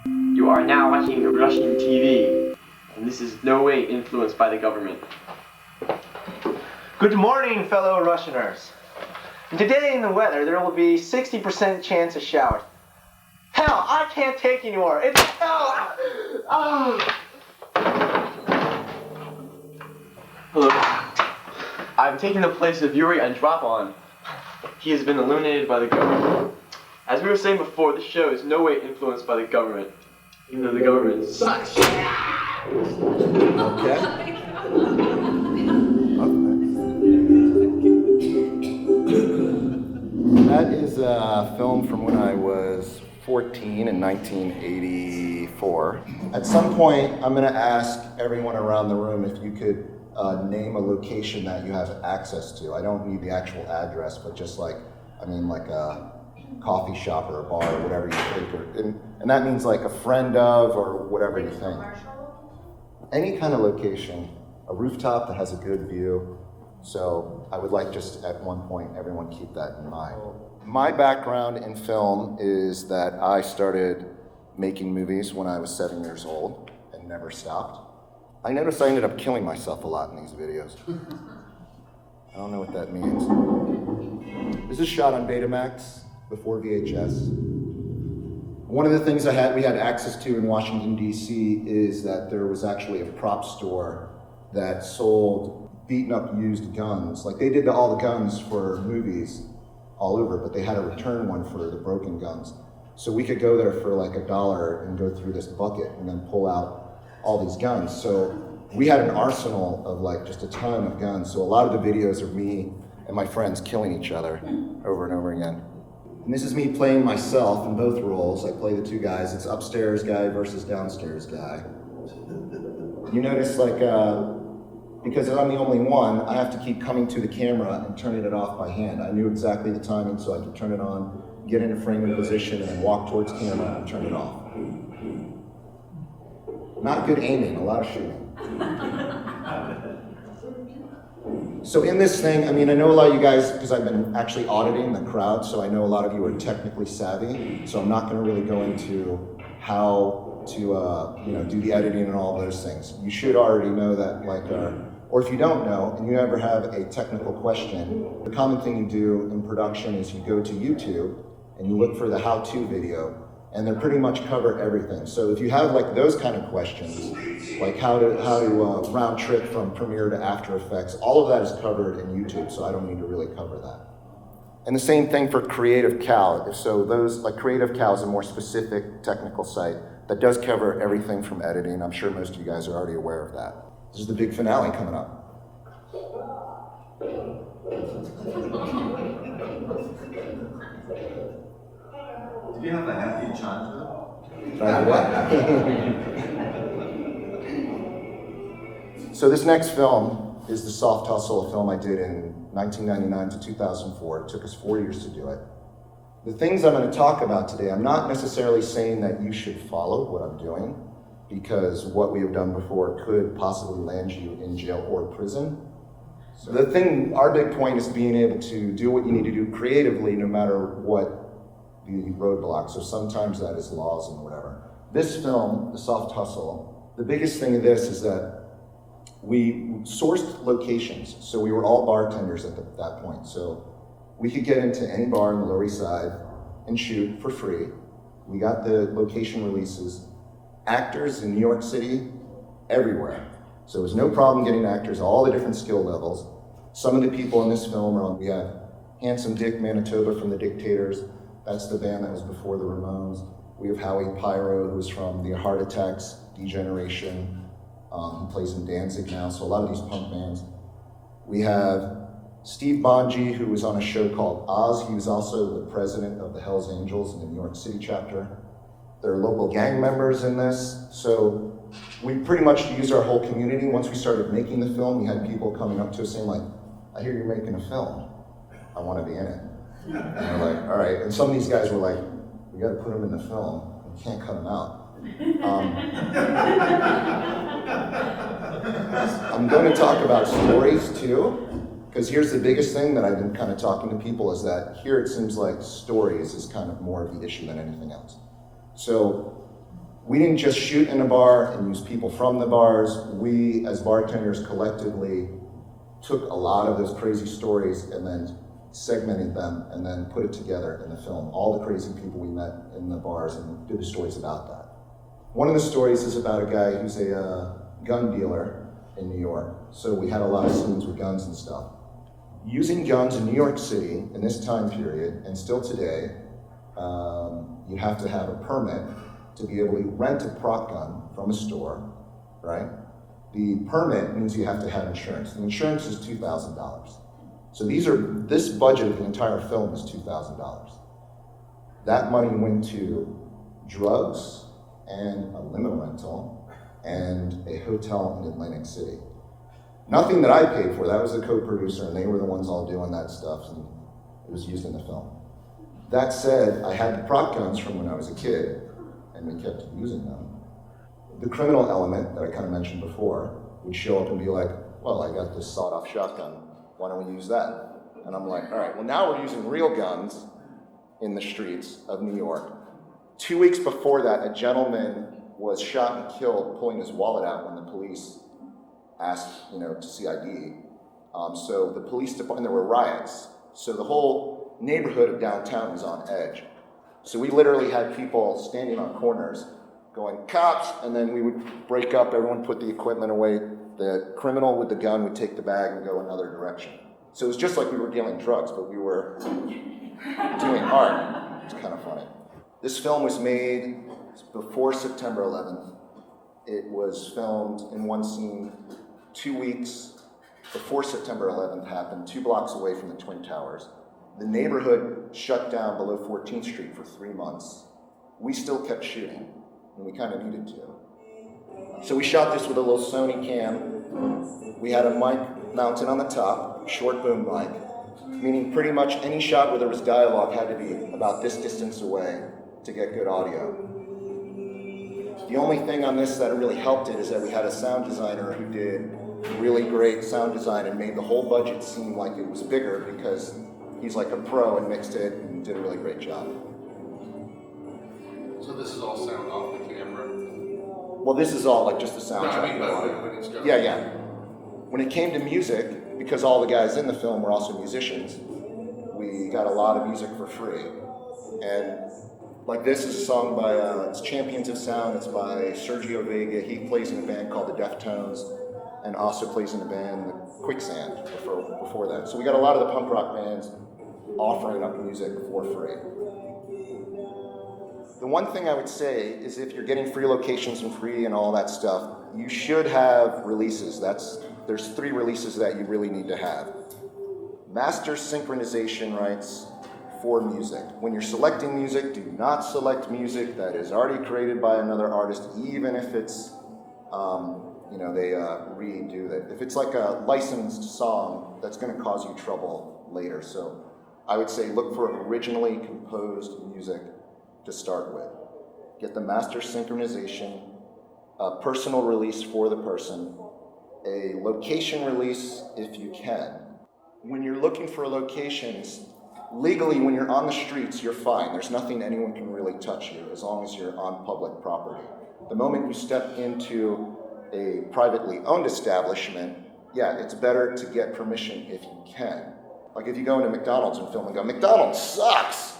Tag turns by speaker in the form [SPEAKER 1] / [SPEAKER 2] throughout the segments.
[SPEAKER 1] You are now watching Russian TV, and this is no way influenced by the government.
[SPEAKER 2] Good morning, fellow Russianers. And today in the weather, there will be 60% chance of showers. Hell, I can't take anymore. It's hell. Oh.
[SPEAKER 1] Hello. I'm taking the place of Yuri Andropov. He has been eliminated by the government. As we were saying before, this show is no way influenced by the government, even though the government sucks.
[SPEAKER 3] Okay. That is a film from when I was 14 in 1984. At some point, I'm going to ask everyone around the room if you could name a location that you have access to. I don't need the actual address, but just like a coffee shop or a bar or whatever you think. And that means like a friend of or whatever you think. Any kind of location, a rooftop that has a good view. So I would like just at one point everyone keep that in mind. My background in film is that I started making movies when I was 7 years old and never stopped. I noticed I ended up killing myself a lot in these videos. I don't know what that means. This is shot on Betamax before VHS. One of the things we had access to in Washington, D.C. is that there was actually a prop store that sold beaten up used guns. Like they did all the guns for movies all over, but they had a return one for the broken guns. So we could go there for like $1 and go through this bucket and then pull out all these guns. So we had an arsenal of like just a ton of guns. So a lot of the videos are me and my friends killing each other over and over again. And this is me playing myself in both roles. I play the two guys. It's upstairs guy versus downstairs guy. You notice like, because I'm the only one, I have to keep coming to the camera and turning it off by hand. I knew exactly the timing so I could turn it on, get in a framing position, and then walk towards camera and turn it off. Not good aiming, a lot of shooting. So in this thing, I know a lot of you guys, because I've been actually auditing the crowd, so I know a lot of you are technically savvy, so I'm not going to really go into how to do the editing and all those things. You should already know that, or if you don't know, and you ever have a technical question, the common thing you do in production is you go to YouTube and you look for the how-to video, and they pretty much cover everything. So if you have like those kind of questions, like how to round trip from Premiere to After Effects, all of that is covered in YouTube, so I don't need to really cover that. And the same thing for Creative Cow. So those, like Creative Cow is a more specific technical site that does cover everything from editing. I'm sure most of you guys are already aware of that. This is the big finale coming up.
[SPEAKER 4] Do you have a happy childhood?
[SPEAKER 3] So this next film is The Soft Hustle, a film I did in 1999 to 2004. It took us 4 years to do it. The things I'm going to talk about today, I'm not necessarily saying that you should follow what I'm doing, because what we have done before could possibly land you in jail or prison. So our big point is being able to do what you need to do creatively no matter what the roadblocks. So sometimes that is laws and whatever. This film, The Soft Hustle, the biggest thing of this is that we sourced locations. So we were all bartenders at that point. So we could get into any bar in the Lower East Side and shoot for free. We got the location releases. Actors in New York City, everywhere. So it was no problem getting actors, all the different skill levels. Some of the people in this film we have Handsome Dick Manitoba from The Dictators. That's the band that was before the Ramones. We have Howie Pyro, who's from the Heart Attacks, Degeneration, who plays in Danzig now, so a lot of these punk bands. We have Steve Bonji, who was on a show called Oz. He was also the president of the Hells Angels in the New York City chapter. There are local gang members in this, so we pretty much used our whole community. Once we started making the film, we had people coming up to us saying like, I hear you're making a film. I want to be in it. And we're like, all right. And some of these guys were like, we got to put them in the film. We can't cut them out. I'm going to talk about stories too, because here's the biggest thing that I've been kind of talking to people is that here it seems like stories is kind of more of the issue than anything else. So We didn't just shoot in a bar and use people from the bars. We, as bartenders, collectively took a lot of those crazy stories and then segmented them and then put it together in the film. All the crazy people we met in the bars and did the stories about that. One of the stories is about a guy who's a gun dealer in New York. So we had a lot of scenes with guns and stuff. Using guns in New York City in this time period, and still today, you have to have a permit to be able to rent a prop gun from a store, right? The permit means you have to have insurance. The insurance is $2,000. So this budget of the entire film is $2,000. That money went to drugs and a limo rental and a hotel in Atlantic City. Nothing that I paid for, that was the co-producer and they were the ones all doing that stuff and it was used in the film. That said, I had the prop guns from when I was a kid and we kept using them. The criminal element that I kind of mentioned before would show up and be like, well, I got this sawed-off shotgun, why don't we use that? And I'm like, all right, well now we're using real guns in the streets of New York. 2 weeks before that, a gentleman was shot and killed pulling his wallet out when the police asked, to see ID. So the police department, there were riots. So the whole neighborhood of downtown was on edge. So we literally had people standing on corners going, cops, and then we would break up, everyone put the equipment away. The criminal with the gun would take the bag and go another direction. So it was just like we were dealing drugs, but we were doing art. It's kind of funny. This film was made before September 11th. It was filmed in one scene 2 weeks before September 11th happened, 2 blocks away from the Twin Towers. The neighborhood shut down below 14th Street for 3 months. We still kept shooting, and we kind of needed to. So we shot this with a little Sony cam. We had a mic mounted on the top, short boom mic, meaning pretty much any shot where there was dialogue had to be about this distance away to get good audio. The only thing on this that really helped it is that we had a sound designer who did really great sound design and made the whole budget seem like it was bigger because he's like a pro and mixed it and did a really great job.
[SPEAKER 5] So this is all sound off the camera?
[SPEAKER 3] Well, this is all like just the soundtrack.
[SPEAKER 5] No, I mean, when it's going.
[SPEAKER 3] Yeah. When it came to music, because all the guys in the film were also musicians, we got a lot of music for free. And like this is a song by, it's Champions of Sound, it's by Sergio Vega. He plays in a band called the Deftones and also plays in a band, the Quicksand, before that. So we got a lot of the punk rock bands offering up music for free. The one thing I would say is if you're getting free locations and free and all that stuff, you should have releases. There's 3 releases that you really need to have. Master synchronization rights for music. When you're selecting music, do not select music that is already created by another artist, even if it's, they redo it. If it's like a licensed song, that's going to cause you trouble later. So I would say look for originally composed music to start with. Get the master synchronization, a personal release for the person, a location release if you can. When you're looking for locations, legally when you're on the streets, you're fine. There's nothing anyone can really touch you as long as you're on public property. The moment you step into a privately owned establishment, yeah, it's better to get permission if you can. Like if you go into McDonald's and film and go, McDonald's sucks,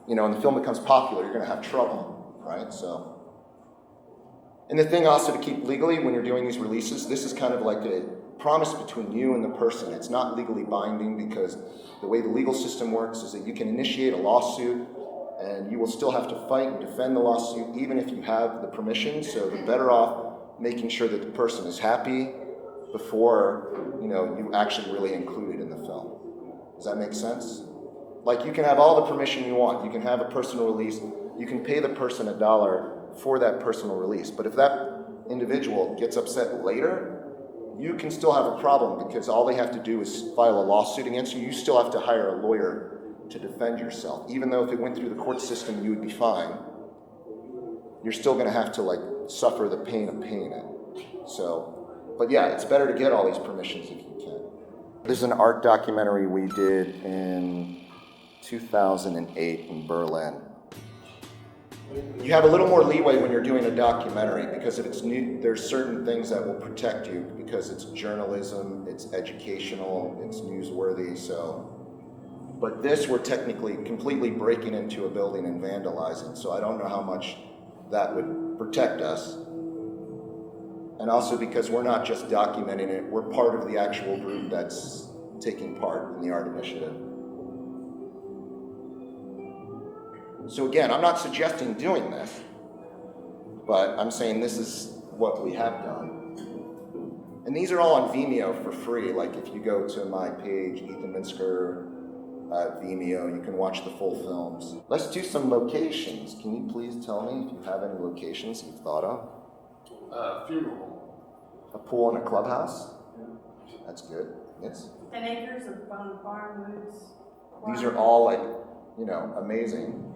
[SPEAKER 3] and the film becomes popular, you're gonna have trouble, right? So, and the thing also to keep legally when you're doing these releases, this is kind of like a promise between you and the person. It's not legally binding because the way the legal system works is that you can initiate a lawsuit and you will still have to fight and defend the lawsuit even if you have the permission. So you're better off making sure that the person is happy before you actually really include it in the film. Does that make sense? Like you can have all the permission you want. You can have a personal release. You can pay the person $1 for that personal release. But if that individual gets upset later, you can still have a problem because all they have to do is file a lawsuit against you. You still have to hire a lawyer to defend yourself. Even though if it went through the court system, you would be fine. You're still going to have to suffer the pain of paying it. So, but yeah, it's better to get all these permissions if you can. There's an art documentary we did in 2008 in Berlin. You have a little more leeway when you're doing a documentary because if it's new, there's certain things that will protect you because it's journalism, it's educational, it's newsworthy. So, but this we're technically completely breaking into a building and vandalizing. So I don't know how much that would protect us. And also because we're not just documenting it, we're part of the actual group that's taking part in the art initiative. So again, I'm not suggesting doing this, but I'm saying this is what we have done. And these are all on Vimeo for free. Like if you go to my page, Ethan Minsker, Vimeo, you can watch the full films. Let's do some locations. Can you please tell me if you have any locations you've thought of?
[SPEAKER 5] Funeral.
[SPEAKER 3] A pool and a clubhouse? That's good. Yes?
[SPEAKER 6] 10 acres of farm woods.
[SPEAKER 3] These are all like, you know, amazing.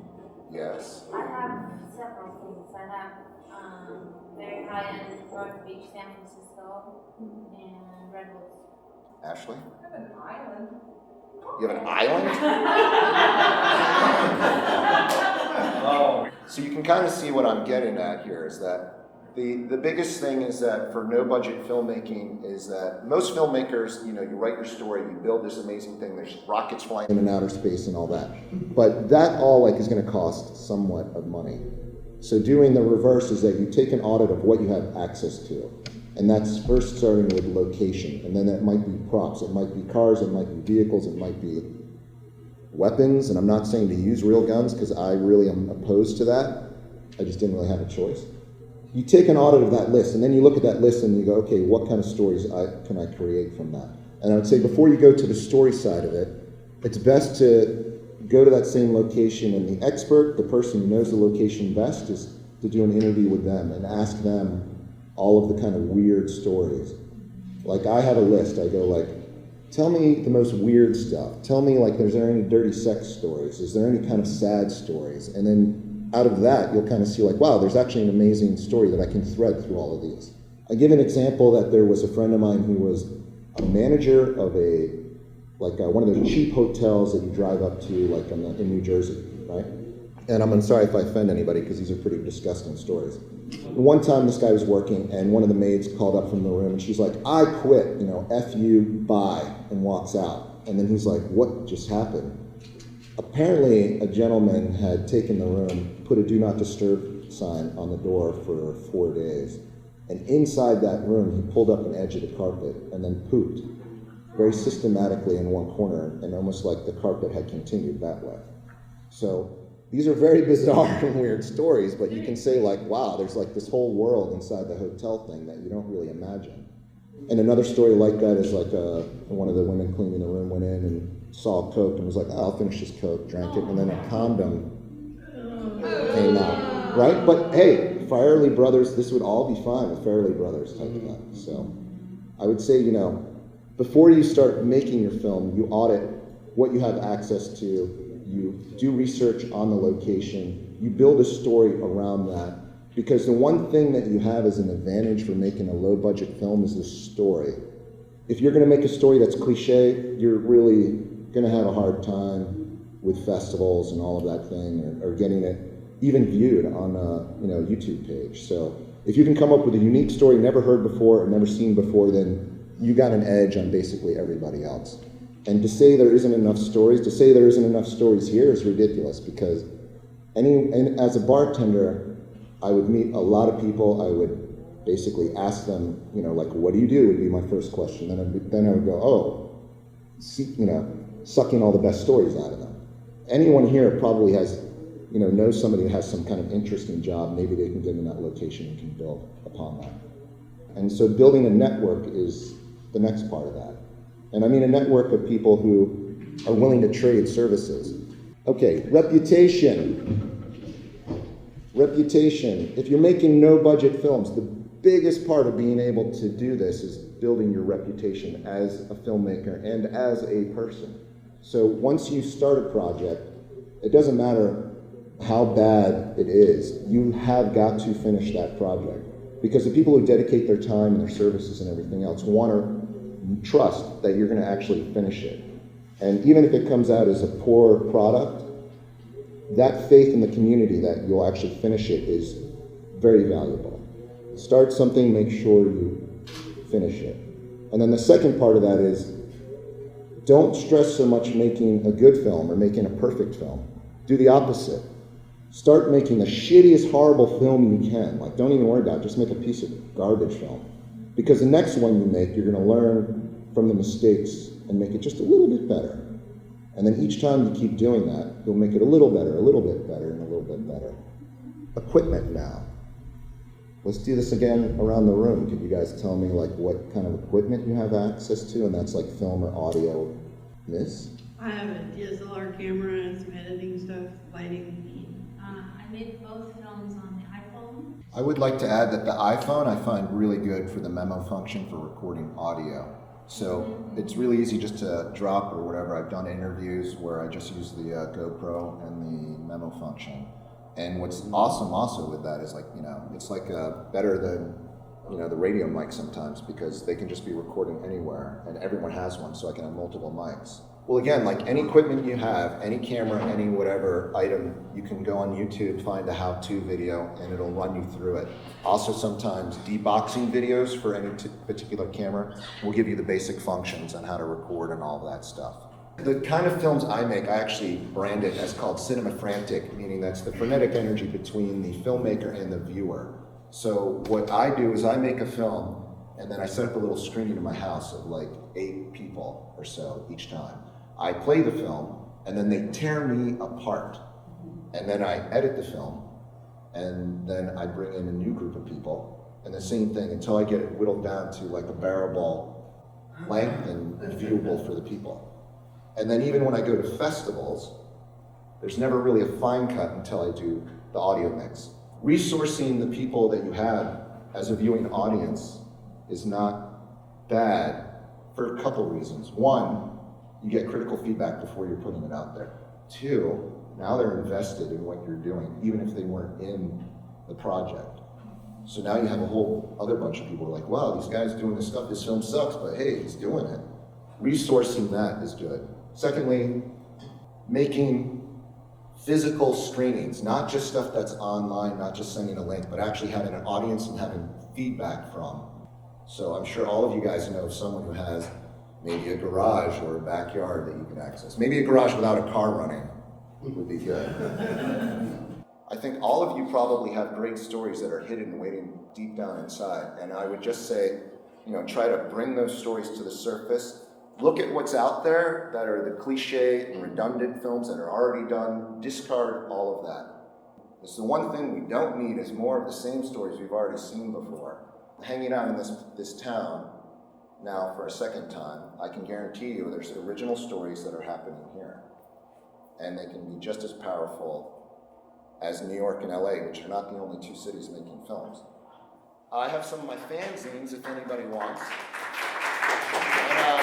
[SPEAKER 3] Yes.
[SPEAKER 7] I have several things. I have very high-end North Beach, San Francisco, and Redwoods.
[SPEAKER 3] Ashley?
[SPEAKER 6] I have an island.
[SPEAKER 3] You have an island?
[SPEAKER 4] Oh.
[SPEAKER 3] So you can kind of see what I'm getting at here is that the biggest thing is that for no budget filmmaking is that most filmmakers, you know, you write your story, you build this amazing thing, there's rockets flying in outer space and all that. But that all like is going to cost somewhat of money. So doing the reverse is that you take an audit of what you have access to. And that's first starting with location. And then that might be props, it might be cars, it might be vehicles, it might be weapons. And I'm not saying to use real guns because I really am opposed to that. I just didn't really have a choice. You take an audit of that list, and then you look at that list and you go, okay, what kind of stories can I create from that? And I would say before you go to the story side of it, it's best to go to that same location, and the expert, the person who knows the location best, is to do an interview with them and ask them all of the kind of weird stories. Like I have a list, I go like, tell me the most weird stuff. Tell me like, is there any dirty sex stories? Is there any kind of sad stories? And then out of that, you'll kind of see like, wow, there's actually an amazing story that I can thread through all of these. I give an example that there was a friend of mine who was a manager of one of those cheap hotels that you drive up to like in New Jersey, right? And I'm sorry if I offend anybody because these are pretty disgusting stories. One time this guy was working and one of the maids called up from the room and she's like, I quit, you know, F you, bye, and walks out. And then he's like, what just happened? Apparently, a gentleman had taken the room, put a do not disturb sign on the door for 4 days. And inside that room, he pulled up an edge of the carpet and then pooped very systematically in one corner, and almost like the carpet had continued that way. So these are very bizarre and weird stories, but you can say like, wow, there's like this whole world inside the hotel thing that you don't really imagine. And another story like that is like one of the women cleaning the room went in and saw a Coke and was like, oh, I'll finish this Coke, drank it, and then a condom came out, right? But hey, Farrelly Brothers, this would all be fine with Farrelly Brothers type of thing. So I would say, you know, before you start making your film, you audit what you have access to, you do research on the location, you build a story around that, because the one thing that you have as an advantage for making a low-budget film is the story. If you're going to make a story that's cliche, you're really going to have a hard time with festivals and all of that thing, or getting it even viewed on a YouTube page. So if you can come up with a unique story never heard before or never seen before, then you got an edge on basically everybody else. And to say there isn't enough stories, here is ridiculous, because and as a bartender, I would meet a lot of people. I would basically ask them, you know, like, what do you do would be my first question. Then I would go, oh, sucking all the best stories out of them. Anyone here probably has, knows somebody who has some kind of interesting job. Maybe they can get in that location and can build upon that. And so building a network is the next part of that. And I mean a network of people who are willing to trade services. Okay, reputation. Reputation. If you're making no budget films, the biggest part of being able to do this is building your reputation as a filmmaker and as a person. So once you start a project, it doesn't matter how bad it is, you have got to finish that project. Because the people who dedicate their time and their services and everything else want to trust that you're going to actually finish it. And even if it comes out as a poor product, that faith in the community that you'll actually finish it is very valuable. Start something, make sure you finish it. And then the second part of that is, don't stress so much making a good film or making a perfect film. Do the opposite. Start making the shittiest, horrible film you can. Like, don't even worry about it. Just make a piece of garbage film. Because the next one you make, you're going to learn from the mistakes and make it just a little bit better. And then each time you keep doing that, you'll make it a little bit better, and a little bit better. Equipment now. Let's do this again around the room. Could you guys tell me like what kind of equipment you have access to? And that's like film or audio. Miss?
[SPEAKER 6] I have a DSLR camera and some editing stuff, lighting.
[SPEAKER 7] I made both films on the iPhone.
[SPEAKER 3] I would like to add that the iPhone I find really good for the memo function for recording audio. So it's really easy just to drop or whatever. I've done interviews where I just use the GoPro and the memo function. And what's awesome also with that is like, you know, it's like better than, you know, the radio mic sometimes because they can just be recording anywhere and everyone has one, so I can have multiple mics. Well, again, like any equipment you have, any camera, any whatever item, you can go on YouTube, find a how-to video, and it'll run you through it. Also, sometimes deboxing videos for any particular camera will give you the basic functions on how to record and all of that stuff. The kind of films I make, I actually brand it as called cinema frantic, meaning that's the frenetic energy between the filmmaker and the viewer. So what I do is I make a film, and then I set up a little screening in my house of like 8 people or so each time. I play the film, and then they tear me apart. And then I edit the film, and then I bring in a new group of people, and the same thing until I get it whittled down to like a bearable length and viewable for the people. And then even when I go to festivals, there's never really a fine cut until I do the audio mix. Resourcing the people that you have as a viewing audience is not bad for a couple reasons. One, you get critical feedback before you're putting it out there. 2, now they're invested in what you're doing, even if they weren't in the project. So now you have a whole other bunch of people who are like, wow, these guys doing this stuff, this film sucks, but hey, he's doing it. Resourcing that is good. Secondly, making physical screenings, not just stuff that's online, not just sending a link, but actually having an audience and having feedback from. So I'm sure all of you guys know someone who has maybe a garage or a backyard that you can access. Maybe a garage without a car running would be good. I think all of you probably have great stories that are hidden, waiting deep down inside. And I would just say, you know, try to bring those stories to the surface. Look at what's out there that are the cliche and redundant films that are already done. Discard all of that. It's the one thing we don't need is more of the same stories we've already seen before. Hanging out in this town now for a second time, I can guarantee you there's original stories that are happening here. And they can be just as powerful as New York and LA, which are not the only 2 cities making films. I have some of my fanzines if anybody wants. And,